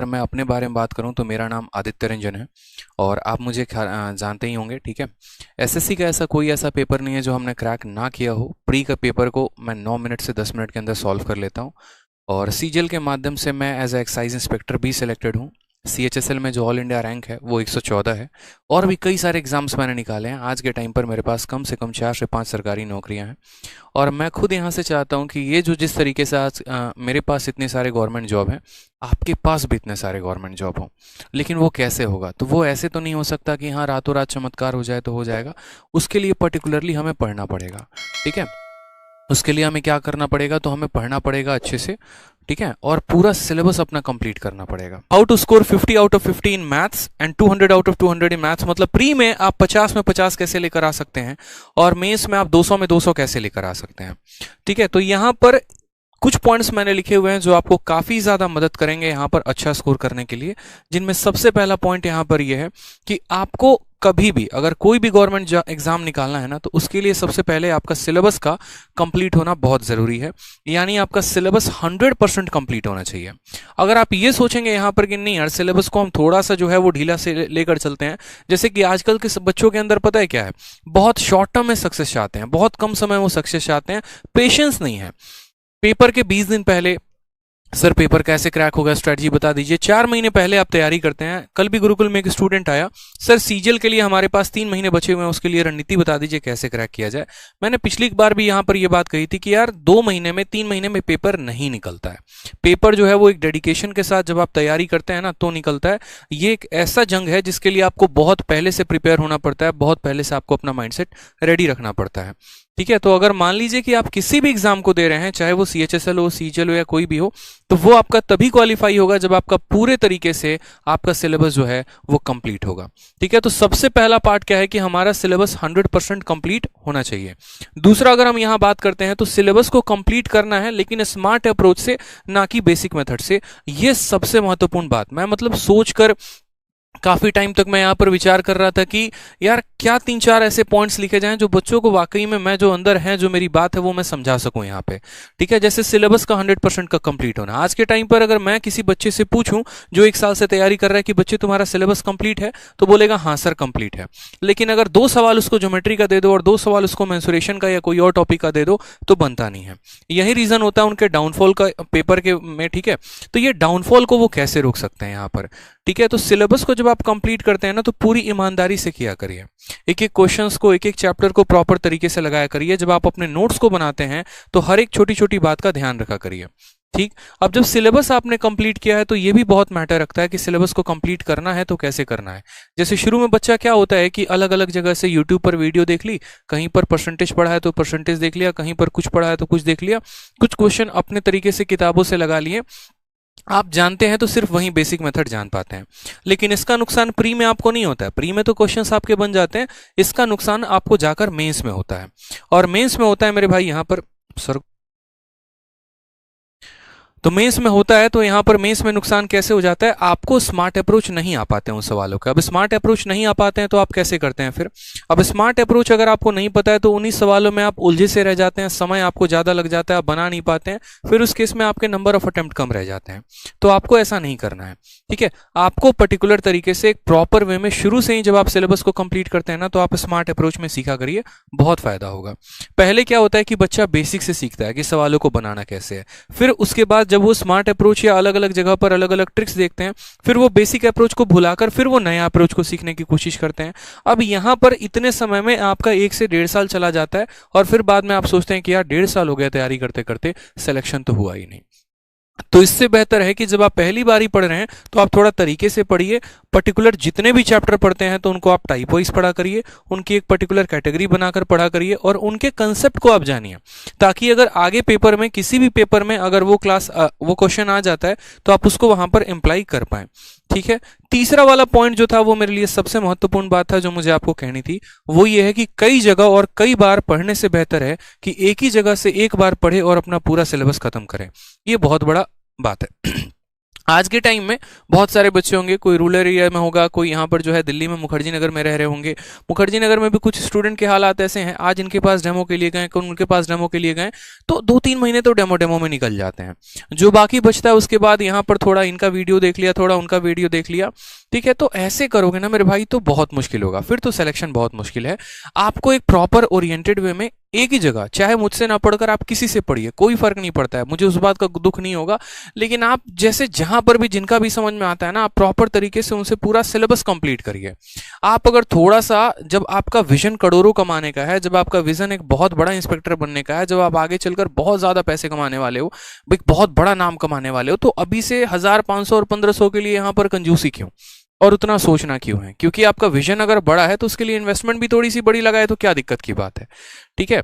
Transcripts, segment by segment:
अगर मैं अपने बारे में बात करूं तो मेरा नाम आदित्य रंजन है और आप मुझे जानते ही होंगे, ठीक है। एसएससी का कोई ऐसा पेपर नहीं है जो हमने क्रैक ना किया हो। प्री का पेपर को मैं 9 मिनट से 10 मिनट के अंदर सॉल्व कर लेता हूं और सीजीएल के माध्यम से मैं एज ए एक्साइज इंस्पेक्टर भी सिलेक्टेड हूं। सीएचएसएल में जो ऑल इंडिया रैंक है वो 114 है और भी कई सारे एग्जाम्स मैंने निकाले हैं। आज के टाइम पर मेरे पास कम से कम 4 से 5 सरकारी नौकरियां हैं और मैं खुद यहाँ से चाहता हूँ कि ये जो जिस तरीके से आज मेरे पास इतने सारे गवर्नमेंट जॉब हैं, आपके पास भी इतने सारे गवर्नमेंट जॉब हों। लेकिन वो कैसे होगा? तो वो ऐसे तो नहीं हो सकता कि हाँ रातों रात चमत्कार हो जाए तो हो जाएगा। उसके लिए पर्टिकुलरली हमें पढ़ना पड़ेगा, ठीक है। उसके लिए हमें क्या करना पड़ेगा? तो हमें पढ़ना पड़ेगा अच्छे से, ठीक है, और पूरा सिलेबस अपना कंप्लीट करना पड़ेगा। How to score 50 out of 50 in maths and 200 out of 200 in maths, मतलब प्री में आप 50 में 50 कैसे लेकर आ सकते हैं और मेंस में आप 200 में 200 कैसे लेकर आ सकते हैं, ठीक है। तो यहाँ पर कुछ पॉइंट्स मैंने लिखे हुए हैं जो आपको काफी ज्यादा मदद करेंगे यहाँ पर अच्छा स्कोर करने के लिए, जिनमें सबसे पहला पॉइंट यहाँ पर यह है कि आपको कभी भी अगर कोई भी गवर्नमेंट एग्जाम निकालना है ना, तो उसके लिए सबसे पहले आपका सिलेबस का कंप्लीट होना बहुत जरूरी है। यानी आपका सिलेबस 100% कंप्लीट होना चाहिए। अगर आप ये सोचेंगे यहाँ पर कि नहीं यार सिलेबस को हम थोड़ा सा जो है वो ढीला से लेकर चलते हैं, जैसे कि आजकल के बच्चों के अंदर पता है क्या है, बहुत शॉर्ट टर्म में सक्सेस चाहते हैं, बहुत कम समय में वो सक्सेस चाहते हैं, पेशेंस नहीं है। पेपर के 20 दिन पहले सर पेपर कैसे क्रैक होगा, स्ट्रेटजी बता दीजिए। 4 महीने पहले आप तैयारी करते हैं। कल भी गुरुकुल में एक स्टूडेंट आया, सर सीजीएल के लिए हमारे पास 3 महीने बचे हुए हैं, उसके लिए रणनीति बता दीजिए कैसे क्रैक किया जाए। मैंने पिछली बार भी यहाँ पर यह बात कही थी कि यार 2 महीने में 3 महीने में पेपर नहीं निकलता है। पेपर जो है वो एक डेडिकेशन के साथ जब आप तैयारी करते हैं ना तो निकलता है। ये एक ऐसा जंग है जिसके लिए आपको बहुत पहले से प्रिपेयर होना पड़ता है, बहुत पहले से आपको अपना माइंडसेट रेडी रखना पड़ता है, ठीक है। तो अगर मान लीजिए कि आप किसी भी एग्जाम को दे रहे हैं, चाहे वो सीएचएसएल हो, सीजीएल हो या कोई भी हो, तो वो आपका तभी क्वालिफाई होगा जब आपका पूरे तरीके से आपका सिलेबस जो है वो कंप्लीट होगा, ठीक है। तो सबसे पहला पार्ट क्या है कि हमारा सिलेबस 100% कंप्लीट होना चाहिए। दूसरा, अगर हम यहां बात करते हैं तो सिलेबस को कंप्लीट करना है लेकिन स्मार्ट अप्रोच से, ना कि बेसिक मेथड से। ये सबसे महत्वपूर्ण बात, मैं मतलब सोचकर काफी टाइम तक मैं यहाँ पर विचार कर रहा था कि यार क्या 3-4 ऐसे पॉइंट्स लिखे जाएं जो बच्चों को वाकई में मैं जो अंदर है, जो मेरी बात है वो मैं समझा सकूं यहाँ पे, ठीक है। जैसे सिलेबस का 100% का कंप्लीट होना। आज के टाइम पर अगर मैं किसी बच्चे से पूछूं जो 1 साल से तैयारी कर रहा है कि बच्चे तुम्हारा सिलेबस कंप्लीट है, तो बोलेगा हाँ सर कंप्लीट है। लेकिन अगर 2 सवाल उसको ज्योमेट्री का दे दो और 2 सवाल उसको मेंसुरेशन का या कोई और टॉपिक का दे दो तो बनता नहीं है। यही रीजन होता है उनके डाउनफॉल का पेपर के में, ठीक है। तो ये डाउनफॉल को वो कैसे रोक सकते हैं यहाँ पर, ठीक है। तो सिलेबस को जब आप कंप्लीट करते हैं ना तो पूरी ईमानदारी से किया करिए। एक एक क्वेश्चंस को, एक एक चैप्टर को प्रॉपर तरीके से लगाया करिए। जब आप अपने नोट्स को बनाते हैं तो हर एक छोटी छोटी बात का ध्यान रखा करिए, ठीक। अब जब सिलेबस आपने कंप्लीट किया है तो ये भी बहुत मैटर रखता है कि सिलेबस को कंप्लीट करना है तो कैसे करना है। जैसे शुरू में बच्चा क्या होता है कि अलग अलग जगह से यूट्यूब पर वीडियो देख ली, कहीं पर परसेंटेज पढ़ा है तो परसेंटेज देख लिया, कहीं पर कुछ पढ़ा है तो कुछ देख लिया, कुछ क्वेश्चन अपने तरीके से किताबों से लगा लिए। आप जानते हैं तो सिर्फ वही बेसिक मेथड जान पाते हैं। लेकिन इसका नुकसान प्री में आपको नहीं होता है। प्री में तो क्वेश्चंस आपके बन जाते हैं, इसका नुकसान आपको जाकर मेंस में होता है। और मेंस में होता है मेरे भाई यहाँ पर सर, तो मेंस में होता है, तो यहाँ पर मेंस में नुकसान कैसे हो जाता है, आपको स्मार्ट अप्रोच नहीं आ पाते हैं उन सवालों के। अब स्मार्ट अप्रोच नहीं आ पाते हैं तो आप कैसे करते हैं फिर? अब स्मार्ट अप्रोच अगर आपको नहीं पता है तो उन्हीं सवालों में आप उलझे से रह जाते हैं, समय आपको ज्यादा लग जाता है, आप बना नहीं पाते हैं, फिर उस केस में आपके नंबर ऑफ अटेम्प्ट कम रह जाते हैं। तो आपको ऐसा नहीं करना है, ठीक है। आपको पर्टिकुलर तरीके से एक प्रॉपर वे में शुरू से ही जब आप सिलेबस को कंप्लीट करते हैं ना तो आप स्मार्ट अप्रोच में सीखा करिए, बहुत फायदा होगा। पहले क्या होता है कि बच्चा बेसिक से सीखता है कि सवालों को बनाना कैसे है, फिर उसके बाद जब वो स्मार्ट अप्रोच या अलग अलग जगह पर अलग अलग ट्रिक्स देखते हैं, फिर वो बेसिक अप्रोच को भुलाकर फिर वो नया अप्रोच को सीखने की कोशिश करते हैं। अब यहां पर इतने समय में आपका 1 से 1.5 साल चला जाता है और फिर बाद में आप सोचते हैं कि यार 1.5 साल हो गया तैयारी करते करते, सिलेक्शन तो हुआ ही नहीं। तो इससे बेहतर है कि जब आप पहली बार ही पढ़ रहे हैं तो आप थोड़ा तरीके से पढ़िए। पर्टिकुलर जितने भी चैप्टर पढ़ते हैं तो उनको आप टाइप वाइज पढ़ा करिए, उनकी एक पर्टिकुलर कैटेगरी बनाकर पढ़ा करिए और उनके कंसेप्ट को आप जानिए, ताकि अगर आगे पेपर में, किसी भी पेपर में अगर वो वो क्वेश्चन आ जाता है तो आप उसको वहां पर अप्लाई कर पाए, ठीक है। तीसरा वाला पॉइंट जो था वो मेरे लिए सबसे महत्वपूर्ण बात था जो मुझे आपको कहनी थी, वो ये है कि कई जगह और कई बार पढ़ने से बेहतर है कि एक ही जगह से एक बार पढ़े और अपना पूरा सिलेबस खत्म करें। ये बहुत बड़ा बात है। आज के टाइम में बहुत सारे बच्चे होंगे, कोई रूरल एरिया में होगा, कोई यहाँ पर जो है दिल्ली में मुखर्जी नगर में रह रहे होंगे। मुखर्जी नगर में भी कुछ स्टूडेंट के हालात ऐसे हैं, आज इनके पास डेमो के लिए गए, कल उनके पास डेमो के लिए गए, तो 2-3 महीने तो डेमो डेमो में निकल जाते हैं। जो बाकी बचता है उसके बाद यहाँ पर थोड़ा इनका वीडियो देख लिया, थोड़ा उनका वीडियो देख लिया, ठीक है। तो ऐसे करोगे ना मेरे भाई तो बहुत मुश्किल होगा, फिर तो सिलेक्शन बहुत मुश्किल है। आपको एक प्रॉपर ओरिएंटेड वे में एक ही जगह, चाहे मुझसे ना पढ़कर आप किसी से पढ़िए, कोई फर्क नहीं पड़ता है, मुझे उस बात का दुख नहीं होगा, लेकिन आप जैसे जहां पर भी जिनका भी समझ में आता है ना, आप प्रॉपर तरीके से उनसे पूरा सिलेबस कंप्लीट करिए। आप अगर थोड़ा सा, जब आपका विजन करोड़ों कमाने का है, जब आपका विजन एक बहुत बड़ा इंस्पेक्टर बनने का है, जब आप आगे चलकर बहुत ज्यादा पैसे कमाने वाले हो, एक बहुत बड़ा नाम कमाने वाले हो, तो अभी से 1000, 500 और 1500 के लिए यहां पर कंजूसी क्यों और उतना सोचना क्यों है? क्योंकि आपका विजन अगर बड़ा है तो उसके लिए इन्वेस्टमेंट भी थोड़ी सी बड़ी लगाए तो क्या दिक्कत की बात है, ठीक है।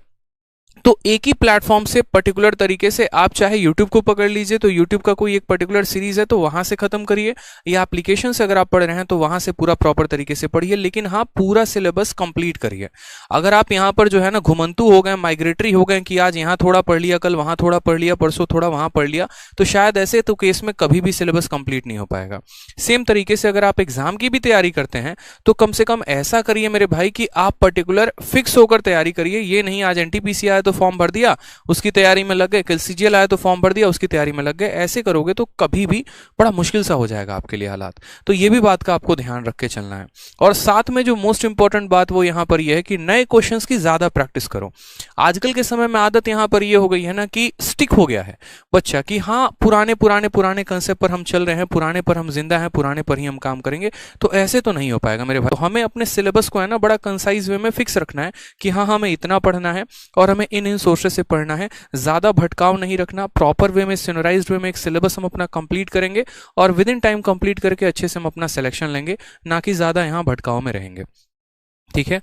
तो एक ही प्लेटफॉर्म से पर्टिकुलर तरीके से आप चाहे YouTube को पकड़ लीजिए, तो YouTube का कोई एक पर्टिकुलर सीरीज है तो वहां से खत्म करिए, या एप्लीकेशन से अगर आप पढ़ रहे हैं तो वहां से पूरा प्रॉपर तरीके से पढ़िए, लेकिन हाँ पूरा सिलेबस कंप्लीट करिए। अगर आप यहाँ पर जो है ना घुमंतु हो गए, माइग्रेटरी हो गए कि आज यहाँ थोड़ा पढ़ लिया, कल वहां थोड़ा पढ़ लिया, परसों थोड़ा वहां पढ़ लिया, तो शायद ऐसे तो केस में कभी भी सिलेबस कंप्लीट नहीं हो पाएगा। सेम तरीके से अगर आप एग्जाम की भी तैयारी करते हैं तो कम से कम ऐसा करिए मेरे भाई कि आप पर्टिकुलर फिक्स होकर तैयारी करिए। ये नहीं आज एनटीपीसी आया तो फॉर्म भर दिया, उसकी तैयारी में लग गए, कल सीजीएल आया तो फॉर्म भर दिया, उसकी तैयारी में लग गए। ऐसे करोगे तो कभी भी बड़ा मुश्किल सा हो जाएगा आपके लिए हालात। तो ये भी बात का आपको ध्यान रख के चलना है। और साथ में जो मोस्ट इंपॉर्टेंट बात वो यहां पर यह है कि नए क्वेश्चंस की ज्यादा प्रैक्टिस करो। आजकल के समय में आदत यहां पर यह हो गई है ना कि स्टिक हो गया है बच्चा कि हाँ पुराने पुराने पुराने कंसेप्ट पर हम चल रहे हैं, पुराने पर हम जिंदा हैं, पुराने पर ही हम काम करेंगे। तो ऐसे तो नहीं हो पाएगा मेरे भाई। तो हमें अपने सिलेबस को है ना बड़ा कंसाइज वे में फिक्स रखना है कि हाँ हमें इतना पढ़ना है और हमें इन सोर्सेस से पढ़ना है, ज्यादा भटकाव नहीं रखना, प्रॉपर वे में सिनराइज्ड वे में एक सिलेबस हम अपना कंप्लीट करेंगे और विद इन टाइम कंप्लीट करके अच्छे से हम अपना सिलेक्शन लेंगे, ना कि ज्यादा यहाँ भटकाव में रहेंगे, ठीक है।